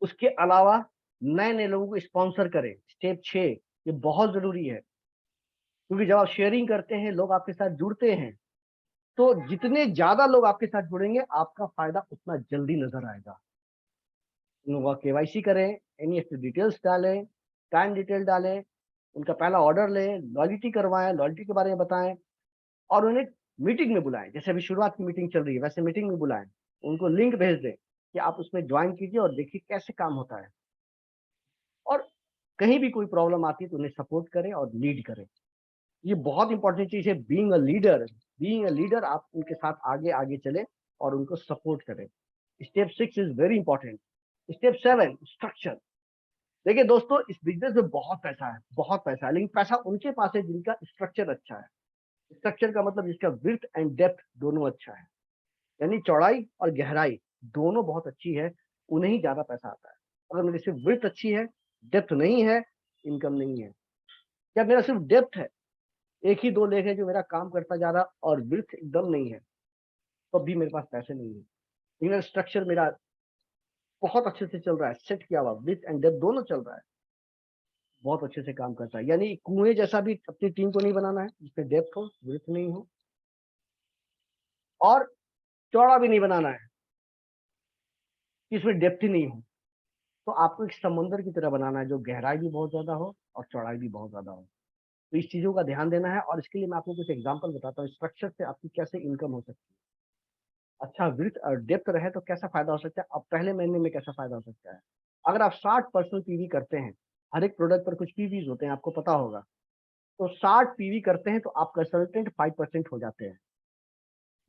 उसके अलावा नए नए लोगों को स्पॉन्सर करें, स्टेप 6, ये बहुत जरूरी है। क्योंकि जब आप शेयरिंग करते हैं, लोग आपके साथ जुड़ते हैं, तो जितने ज्यादा लोग आपके साथ जुड़ेंगे, आपका फायदा उतना जल्दी नजर आएगा। उन लोगों का केवाईसी करें, एनईएफटी डिटेल्स डालें, टाइम डिटेल डालें, उनका पहला ऑर्डर लें, लॉयल्टी करवाएं, लॉयल्टी के बारे में बताएं, और उन्हें मीटिंग में बुलाएं। जैसे अभी शुरुआत की मीटिंग चल रही है, वैसे मीटिंग में बुलाएं, उनको लिंक भेज दें कि आप उसमें ज्वाइन कीजिए और देखिए कैसे काम होता है। और कहीं भी कोई प्रॉब्लम आती है तो उन्हें सपोर्ट करें और लीड करें। ये बहुत इंपॉर्टेंट चीज है, being a leader. Being a leader, आप उनके साथ आगे आगे चले और उनको सपोर्ट करें। Step 6 is very important. Step 7, structure. देखिए दोस्तों, इस बिजनेस में बहुत पैसा है, बहुत पैसा है, लेकिन पैसा उनके पास है जिनका स्ट्रक्चर अच्छा है। स्ट्रक्चर का मतलब जिसका विड्थ एंड डेप्थ दोनों अच्छा है, यानी चौड़ाई और गहराई दोनों बहुत अच्छी है, उन्हें ही ज्यादा पैसा आता है। अगर मेरी सिर्फ विड्थ अच्छी है, डेप्थ नहीं है, इनकम नहीं है। या मेरा सिर्फ डेप्थ है, एक ही दो लेग है जो मेरा काम करता जा रहा, और विड्थ एकदम नहीं है, तो भी मेरे पास पैसे नहीं है। लेकिन स्ट्रक्चर मेरा बहुत अच्छे से चल रहा है, सेट किया हुआ, विड्थ एंड डेप्थ दोनों चल रहा है, बहुत अच्छे से काम करता है। यानी कुएं जैसा भी अपनी टीम को नहीं बनाना है जिसमें डेप्थ हो, विड्थ नहीं हो, और चौड़ा भी नहीं बनाना है इसमें डेप्थ ही नहीं हो। तो आपको एक समंदर की तरह बनाना है, जो गहराई भी बहुत ज्यादा हो और चौड़ाई भी बहुत ज्यादा हो। तो इस चीजों का ध्यान देना है, और इसके लिए मैं आपको कुछ एग्जांपल बताता हूँ स्ट्रक्चर से आपकी कैसे इनकम हो सकती है। अच्छा विड्थ और डेप्थ रहे तो कैसा फायदा हो सकता है, अब पहले महीने में कैसा फायदा हो सकता है। अगर आप 60 पर्सनल पीवी करते हैं, हर एक प्रोडक्ट पर कुछ पीवीज होते हैं, आपको पता होगा, तो 60 पीवी करते हैं तो आप कंसल्टेंट 5% हो जाते हैं।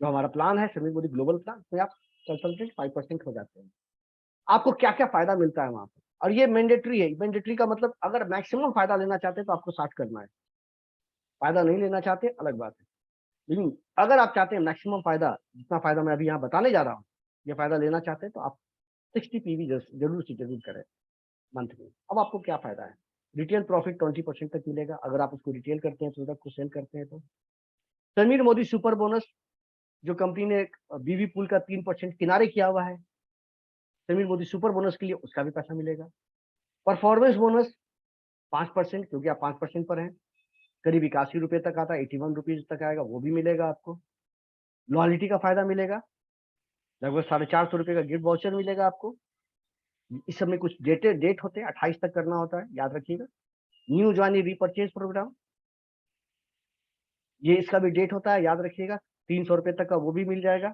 जो हमारा प्लान है समीर मोदी ग्लोबल प्लान, उसमें आप कंसल्टेंट 5% हो जाते हैं। आपको क्या क्या फायदा मिलता है वहां पर, और ये मैंडेटरी है। मैंडेटरी का मतलब अगर मैक्सिमम फायदा लेना चाहते हैं तो आपको 60 करना है, फायदा नहीं लेना चाहते अलग बात है। लेकिन अगर आप चाहते हैं मैक्सिमम फायदा, जितना फायदा मैं अभी यहाँ बताने जा रहा हूँ, ये फायदा लेना चाहते हैं, तो आप 60 पीवी जरूर से जरूर करें मंथ में। अब आपको क्या फायदा है, रिटेल प्रॉफिट 20% तक मिलेगा अगर आप उसको रिटेल करते हैं, प्रोडक्ट को सेल करते हैं तो। समीर मोदी सुपर बोनस, जो कंपनी ने बीवी पूल का 3% किनारे किया हुआ है, समीर मोदी सुपर बोनस के लिए उसका भी पैसा मिलेगा। परफॉर्मेंस बोनस 5%, क्योंकि आप 5% पर हैं, करीब 81 रुपए तक आता है, 81 रुपीज तक आएगा, वो भी मिलेगा आपको। लॉयल्टी का फायदा मिलेगा, लगभग 450 रुपए का गिफ्ट वाउचर मिलेगा आपको। इस समय कुछ डेट होते हैं, 28 तक करना होता है, याद रखिएगा। न्यू ज्वाइनी रीपरचेज प्रोग्राम, ये इसका भी डेट होता है, याद रखिएगा। 300 रुपए तक का वो भी मिल जाएगा।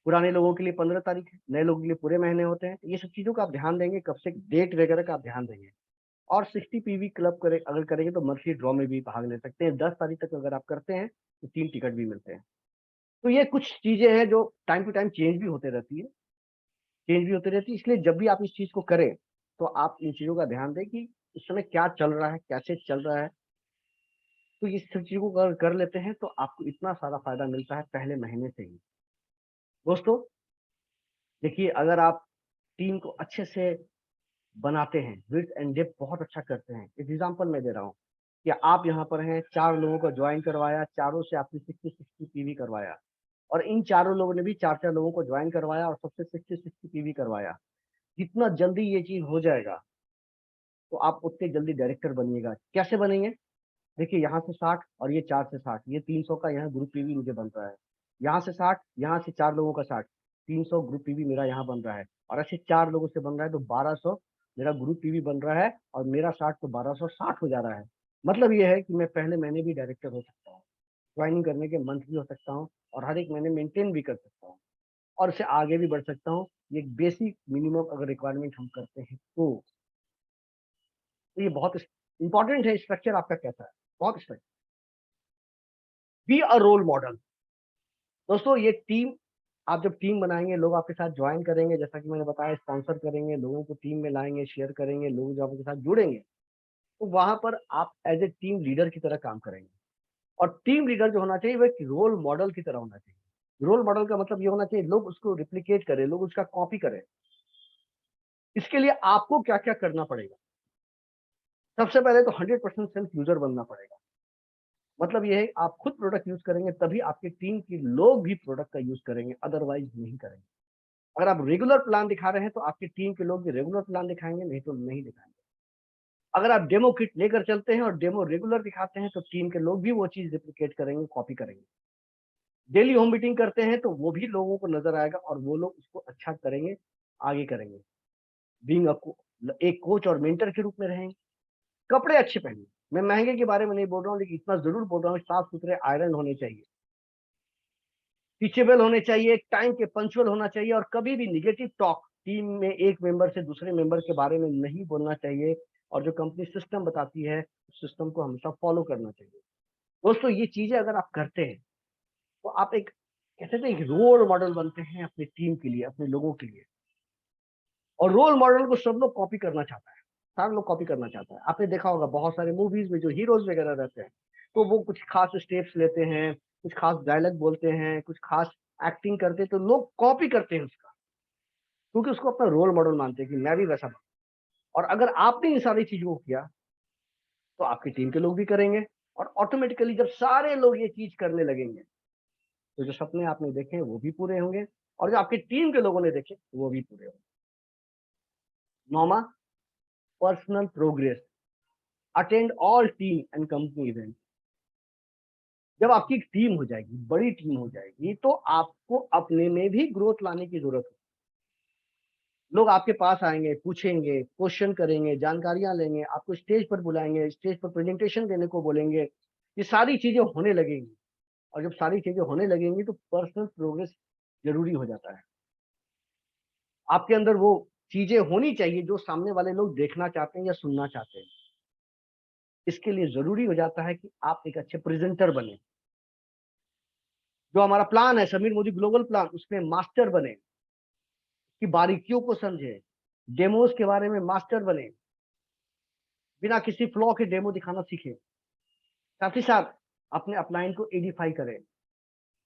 पुराने लोगों के लिए 15 तारीख है, नए लोगों के लिए पूरे महीने होते हैं। ये सब चीजों का आप ध्यान देंगे, कब से डेट वगैरह का आप ध्यान देंगे। और 60 पीवी क्लब करे अगर करेंगे तो मंथली ड्रॉ में भी भाग ले सकते हैं। 10 तारीख तक अगर आप करते हैं तो 3 टिकट भी मिलते हैं। तो ये कुछ चीजें हैं जो टाइम टू टाइम चेंज भी होती रहती है, इसलिए जब भी आप इस चीज को करें तो आप इन चीजों का ध्यान दें कि इस समय क्या चल रहा है, कैसे चल रहा है। तो इस सब चीजों को अगर कर लेते हैं तो आपको इतना सारा फायदा मिलता है पहले महीने से ही। दोस्तों देखिए, अगर आप टीम को अच्छे से बनाते हैं, विड्थ एंड डेप्थ बहुत अच्छा करते हैं। एक एग्जांपल मैं दे रहा हूँ कि आप यहाँ पर हैं, 4 लोगों को ज्वाइन करवाया, चारों से आपने 60-60 पीवी करवाया, और इन चारों लोगों ने भी 4-4 लोगों को ज्वाइन करवाया और सबसे 60-60 पीवी करवाया। जितना जल्दी ये चीज हो जाएगा तो आप उतने जल्दी डायरेक्टर बनिएगा। कैसे बनेंगे? देखिए, यहाँ से 60 और ये 4 से 60, ये 300 का यहाँ ग्रुप पीवी मुझे बन रहा है। यहाँ से 60, यहाँ से 4 लोगों का 60, 300 ग्रुप पीवी मेरा यहाँ बन रहा है। और ऐसे 4 लोगों से बन रहा है तो 1200 मेरा ग्रुप पीवी बन रहा है, और मेरा 60 तो 1260 हो जा रहा है। मतलब ये है कि मैं पहले महीने भी डायरेक्टर हो सकता हूँ, ज्वाइनिंग करने के मंथ भी हो सकता हूँ, और हर एक महीने मेंटेन भी कर सकता हूँ, और इससे आगे भी बढ़ सकता हूँ। ये बेसिक मिनिमम अगर रिक्वायरमेंट हम करते हैं तो ये बहुत इंपॉर्टेंट है। स्ट्रक्चर आपका कैसा है? बहुत structure. Be a role model. दोस्तों ये टीम, आप जब टीम बनाएंगे, लोग आपके साथ ज्वाइन करेंगे, जैसा कि मैंने बताया, स्पॉन्सर करेंगे, लोगों को टीम में लाएंगे, शेयर करेंगे, लोग जब आपके साथ जुड़ेंगे तो वहां पर आप एज ए टीम लीडर की तरह काम करेंगे। और टीम लीडर जो होना चाहिए वो एक रोल मॉडल की तरह होना चाहिए। रोल मॉडल का मतलब ये होना चाहिए लोग उसको रिप्लिकेट करें, लोग उसका कॉपी करें। इसके लिए आपको क्या क्या करना पड़ेगा? सबसे पहले तो 100% सेल्फ यूजर बनना पड़ेगा। मतलब ये है आप खुद प्रोडक्ट यूज करेंगे तभी आपके टीम के लोग भी प्रोडक्ट का यूज करेंगे, अदरवाइज नहीं करेंगे। अगर आप रेगुलर प्लान दिखा रहे हैं तो आपकी टीम के लोग भी रेगुलर प्लान दिखाएंगे, नहीं तो नहीं दिखाएंगे। अगर आप डेमो किट लेकर चलते हैं और डेमो रेगुलर दिखाते हैं तो टीम के लोग भी वो चीज रिप्लिकेट करेंगे, कॉपी करेंगे। डेली होम मीटिंग करते हैं तो वो भी लोगों को नजर आएगा और वो लोग उसको अच्छा करेंगे, आगे करेंगे। बीइंग एक कोच और मेंटर के रूप में रहेंगे। कपड़े अच्छे पहनिए। मैं महंगे के बारे में नहीं बोल रहा हूँ, लेकिन इतना जरूर बोल रहा हूँ, साफ सुथरे आयरन होने चाहिए, टीचेबल होने चाहिए, टाइम के पंचुअल होना चाहिए, और कभी भी निगेटिव टॉक टीम में एक मेंबर से दूसरे मेंबर के बारे में नहीं बोलना चाहिए। और जो कंपनी सिस्टम बताती है उस सिस्टम को हमेशा फॉलो करना चाहिए। दोस्तों ये चीजें अगर आप करते हैं तो आप एक, कहते हैं, एक रोल मॉडल बनते हैं अपनी टीम के लिए, अपने लोगों के लिए। और रोल मॉडल को सब लोग कॉपी करना चाहता है, सारे लोग कॉपी करना चाहता है। आपने देखा होगा बहुत सारे मूवीज में जो हीरोज वगैरह रहते हैं तो वो कुछ खास स्टेप्स लेते हैं, कुछ खास डायलॉग बोलते हैं, कुछ खास एक्टिंग करते हैं, तो लोग कॉपी करते हैं उसका, क्योंकि उसको अपना रोल मॉडल मानते हैं कि मैं भी वैसा बनूं। और अगर आपने इन सारी चीजों को किया तो आपकी टीम के लोग भी करेंगे, और ऑटोमेटिकली जब सारे लोग ये चीज करने लगेंगे तो जो सपने आपने देखे वो भी पूरे होंगे, और जो आपकी टीम के लोगों ने देखे वो भी पूरे होंगे। नौमा, personal progress. Attend all team and company event. जब आपकी टीम हो जाएगी, बड़ी टीम हो जाएगी, तो आपको अपने में भी ग्रोथ लाने की जरूरत है। लोग आपके पास आएंगे, पूछेंगे, क्वेश्चन करेंगे, जानकारियां लेंगे, आपको स्टेज पर बुलाएंगे, स्टेज पर प्रेजेंटेशन देने को बोलेंगे। ये सारी चीजें होने लगेंगी, और जब सारी चीजें होने लगेंगी तो पर्सनल प्रोग्रेस जरूरी हो जाता है। आपके अंदर वो चीजें होनी चाहिए जो सामने वाले लोग देखना चाहते हैं या सुनना चाहते हैं। इसके लिए जरूरी हो जाता है कि आप एक अच्छे प्रेजेंटर बने। जो हमारा प्लान है समीर मोदी ग्लोबल प्लान, उसमें मास्टर बने, कि बारीकियों को समझे, डेमोस के बारे में मास्टर बने, बिना किसी फ्लॉ के डेमो दिखाना सीखे। साथ ही साथ अपने अपलाइन को एडिफाई करें,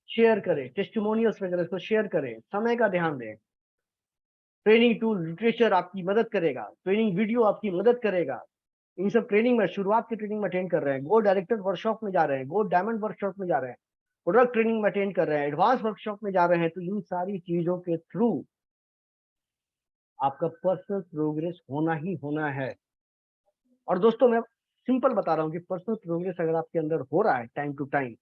शेयर करें, टेस्टिमोनियल्स वगैरह को शेयर करें, समय का ध्यान दें। ट्रेनिंग टूल लिटरेचर आपकी मदद करेगा, ट्रेनिंग वीडियो आपकी मदद करेगा। इन सब ट्रेनिंग में, शुरुआत की ट्रेनिंग में अटेंड कर रहे हैं, गोल्ड डायरेक्टर वर्कशॉप में जा रहे हैं, गोल्ड डायमंड वर्कशॉप में जा रहे हैं, प्रोडक्ट ट्रेनिंग में अटेंड कर रहे हैं, एडवांस वर्कशॉप में जा रहे हैं, तो इन सारी चीजों के थ्रू आपका पर्सनल प्रोग्रेस होना ही होना है। और दोस्तों मैं सिंपल बता रहा हूँ कि पर्सनल प्रोग्रेस अगर आपके अंदर हो रहा है टाइम टू टाइम,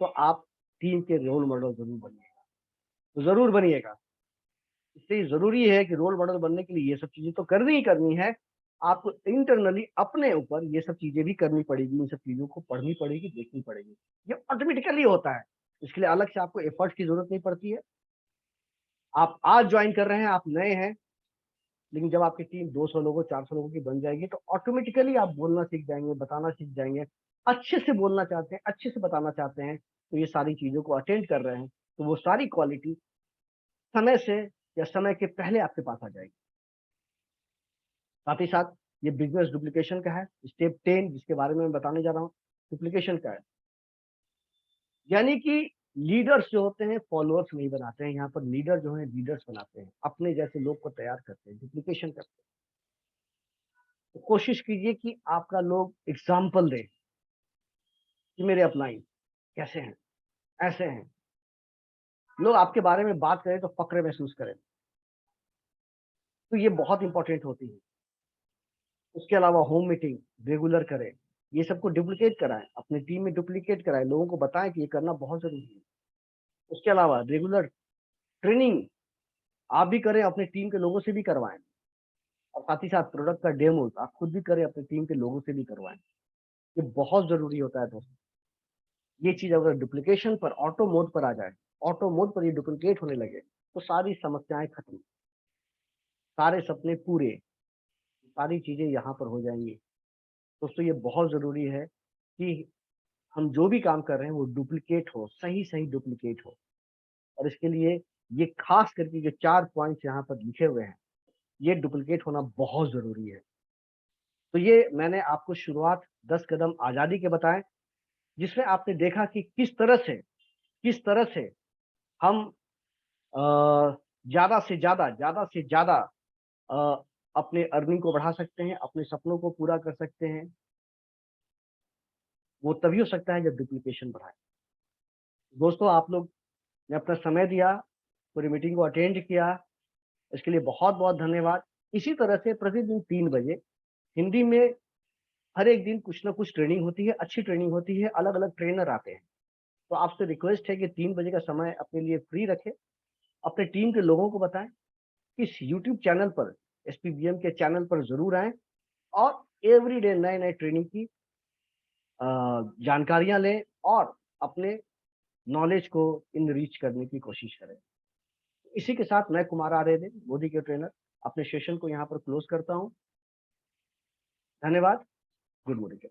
तो आप टीम के रोल मॉडल जरूर बनिएगा, तो जरूर बनिएगा। इसलिए जरूरी है कि रोल मॉडल बनने के लिए ये सब चीजें तो करनी ही करनी है। आपको इंटरनली अपने ऊपर ये सब चीजें भी करनी पड़ेगी, इन सब चीजों को पढ़नी पड़ेगी, देखनी पड़ेगी। ये ऑटोमेटिकली होता है, इसके लिए अलग से आपको एफर्ट की जरूरत नहीं पड़ती है। आप आज ज्वाइन कर रहे हैं, आप नए हैं, लेकिन जब आपकी टीम 200 लोगों 400 लोगों की बन जाएगी तो ऑटोमेटिकली आप बोलना सीख जाएंगे, बताना सीख जाएंगे। अच्छे से बोलना चाहते हैं, अच्छे से बताना चाहते हैं, तो ये सारी चीजों को अटेंड कर रहे हैं, तो वो सारी क्वालिटी समय से या समय के पहले आपके पास आ जाएगी। साथ ही साथ ये बिजनेस डुप्लीकेशन का है, स्टेप 10 जिसके बारे में मैं बताने जा रहा हूँ, डुप्लीकेशन का है। यानी कि लीडर्स जो होते हैं फॉलोअर्स नहीं बनाते हैं, यहाँ पर लीडर जो है लीडर्स बनाते हैं, अपने जैसे लोग को तैयार करते हैं, डुप्लीकेशन करते हैं। तो कोशिश कीजिए कि आपका लोग एग्जाम्पल दे कि मेरे अपनाई कैसे हैं, ऐसे हैं, लोग आपके बारे में बात करें तो फक्र महसूस करें। तो ये बहुत इंपॉर्टेंट होती है। उसके अलावा होम मीटिंग रेगुलर करें, ये सबको डुप्लीकेट कराएं, अपनी टीम में डुप्लीकेट कराएं, लोगों को बताएं कि ये करना बहुत जरूरी है। उसके अलावा रेगुलर ट्रेनिंग आप भी करें, अपने टीम के लोगों से भी करवाएं, और साथ ही साथ प्रोडक्ट का डेमो आप खुद भी करें, अपने टीम के लोगों से भी करवाएं। ये बहुत जरूरी होता है दोस्तों। ये चीज अगर डुप्लीकेशन पर ऑटो मोड पर आ जाए, ऑटो मोड पर ये डुप्लीकेट होने लगे, तो सारी समस्याएं खत्म, सारे सपने पूरे, सारी चीजें यहाँ पर हो जाएंगी। दोस्तों ये बहुत जरूरी है कि हम जो भी काम कर रहे हैं वो डुप्लीकेट हो, सही सही डुप्लीकेट हो। और इसके लिए ये खास करके जो 4 पॉइंट्स यहाँ पर लिखे हुए हैं, ये डुप्लीकेट होना बहुत जरूरी है। तो ये मैंने आपको शुरुआत 10 कदम आजादी के बताए, जिसमें आपने देखा कि किस तरह से हम ज्यादा से ज्यादा अपने अर्निंग को बढ़ा सकते हैं, अपने सपनों को पूरा कर सकते हैं। वो तभी हो सकता है जब डुप्लीकेशन बढ़ाए। दोस्तों आप लोग ने अपना समय दिया, पूरी मीटिंग को अटेंड किया, इसके लिए बहुत बहुत धन्यवाद। इसी तरह से प्रतिदिन 3 बजे हिंदी में हर एक दिन कुछ ना कुछ ट्रेनिंग होती है, अच्छी ट्रेनिंग होती है, अलग अलग ट्रेनर आते हैं। तो आपसे रिक्वेस्ट है कि 3 बजे का समय अपने लिए फ्री रखें, अपने टीम के लोगों को बताएं, इस यूट्यूब चैनल पर, एसपीबीएम के चैनल पर जरूर आएं, और एवरीडे नए नए ट्रेनिंग की जानकारियां लें और अपने नॉलेज को इनरीच करने की कोशिश करें। इसी के साथ मैं कुमार आर्य, मोदी के ट्रेनर, अपने सेशन को यहाँ पर क्लोज करता हूँ। धन्यवाद। Good morning.